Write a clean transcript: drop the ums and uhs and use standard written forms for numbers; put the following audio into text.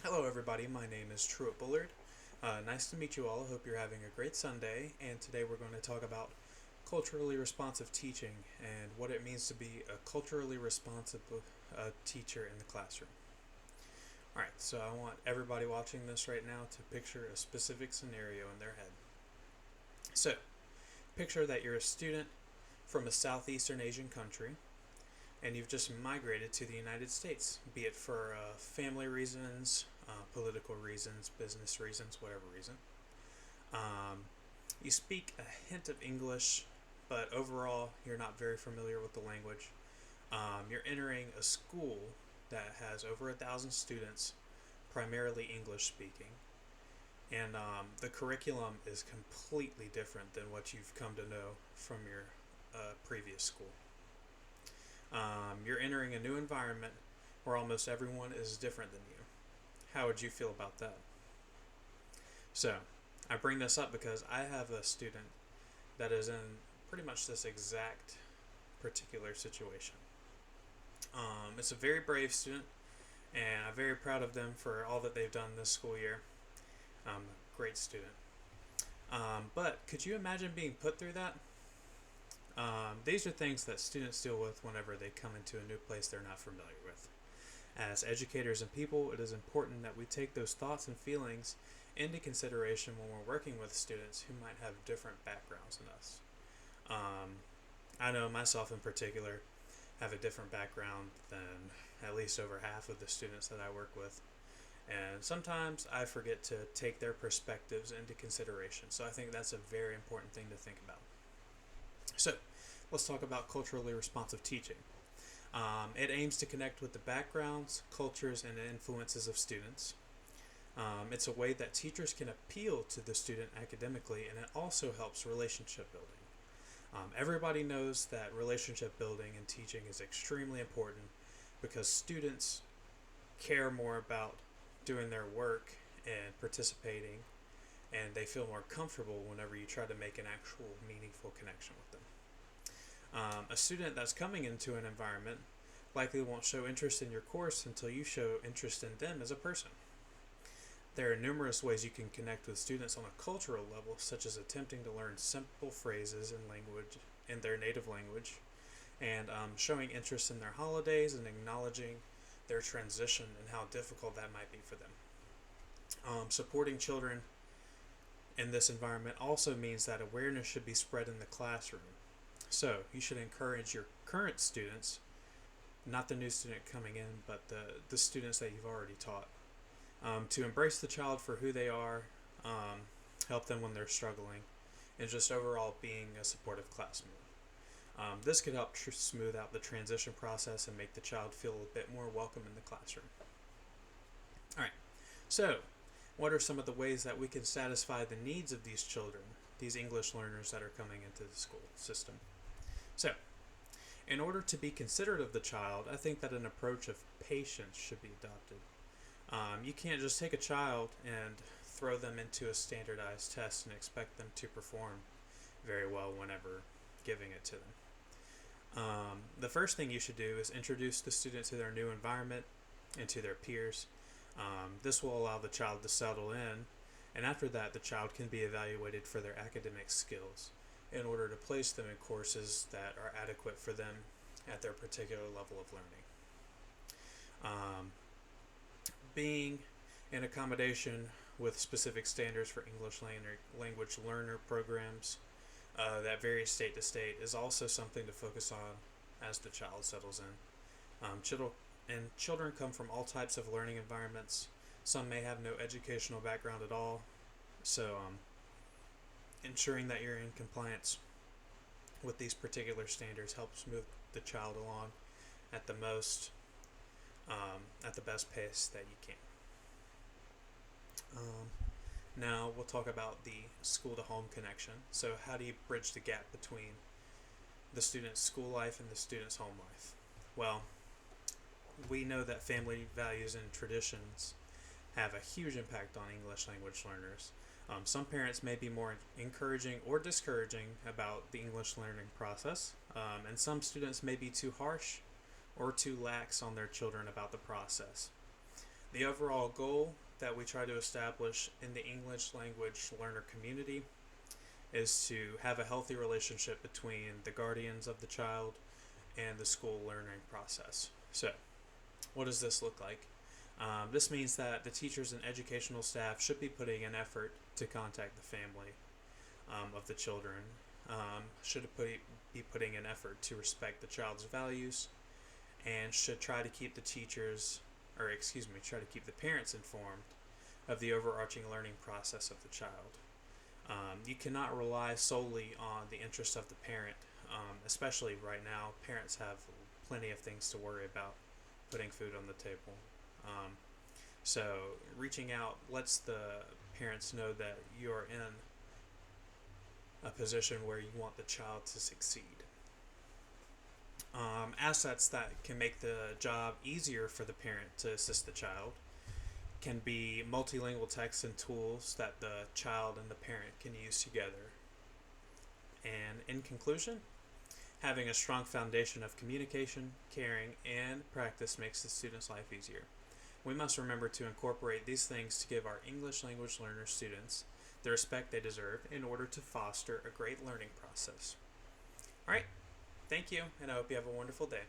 Hello, everybody. My name is Truett Bullard. Nice to meet you all. Hope you're having a great Sunday. And today we're going to talk about culturally responsive teaching and what it means to be a culturally responsive teacher in the classroom. All right, so I want everybody watching this right now to picture a specific scenario in their head. So, picture that you're a student from a Southeastern Asian country and you've just migrated to the United States, be it for family reasons, political reasons, business reasons, whatever reason. Um, you speak a hint of English, but overall you're not very familiar with the language. You're entering a school that has over 1,000 students, primarily English speaking, and the curriculum is completely different than what you've come to know from your previous school. You're entering a new environment where almost everyone is different than you. How would you feel about that? So, I bring this up because I have a student that is in pretty much this exact particular situation. It's a very brave student, and I'm very proud of them for all that they've done this school year. Great student. But could you imagine being put through that? These are things that students deal with whenever they come into a new place they're not familiar with. As educators and people, it is important that we take those thoughts and feelings into consideration when we're working with students who might have different backgrounds than us. I know myself in particular have a different background than at least over half of the students that I work with. And sometimes I forget to take their perspectives into consideration. So I think that's a very important thing to think about. So, let's talk about culturally responsive teaching. It aims to connect with the backgrounds, cultures, and influences of students. It's a way that teachers can appeal to the student academically, and it also helps relationship building. Everybody knows that relationship building and teaching is extremely important because students care more about doing their work and participating, and they feel more comfortable whenever you try to make an actual meaningful connection with them. A student that's coming into an environment likely won't show interest in your course until you show interest in them as a person. There are numerous ways you can connect with students on a cultural level, such as attempting to learn simple phrases in their native language, and showing interest in their holidays and acknowledging their transition and how difficult that might be for them. Supporting children in this environment also means that awareness should be spread in the classroom. So, you should encourage your current students, not the new student coming in, but the students that you've already taught, to embrace the child for who they are, help them when they're struggling, and just overall being a supportive classmate. This could help smooth out the transition process and make the child feel a bit more welcome in the classroom. Alright, so what are some of the ways that we can satisfy the needs of these children, these English learners that are coming into the school system? So, in order to be considerate of the child, I think that an approach of patience should be adopted. You can't just take a child and throw them into a standardized test and expect them to perform very well whenever giving it to them. The first thing you should do is introduce the student to their new environment and to their peers. This will allow the child to settle in, and after that, the child can be evaluated for their academic skills in order to place them in courses that are adequate for them at their particular level of learning. Being in accommodation with specific standards for English language learner programs that vary state to state is also something to focus on as the child settles in. Children come from all types of learning environments. Some may have no educational background at all, so ensuring that you're in compliance with these particular standards helps move the child along at the best pace that you can. Now we'll talk about the school-to-home connection. So how do you bridge the gap between the student's school life and the student's home life? Well, we know that family values and traditions have a huge impact on English language learners. Some parents may be more encouraging or discouraging about the English learning process, and some students may be too harsh or too lax on their children about the process. The overall goal that we try to establish in the English language learner community is to have a healthy relationship between the guardians of the child and the school learning process. So, what does this look like? This means that the teachers and educational staff should be putting an effort to contact the family of the children, should be putting an effort to respect the child's values, and should try to keep the try to keep the parents informed of the overarching learning process of the child. You cannot rely solely on the interest of the parent, especially right now. Parents have plenty of things to worry about putting food on the table. So reaching out lets the parents know that you're in a position where you want the child to succeed. Assets that can make the job easier for the parent to assist the child can be multilingual texts and tools that the child and the parent can use together. And in conclusion, having a strong foundation of communication, caring, and practice makes the student's life easier. We must remember to incorporate these things to give our English language learner students the respect they deserve in order to foster a great learning process. Alright, thank you, and I hope you have a wonderful day.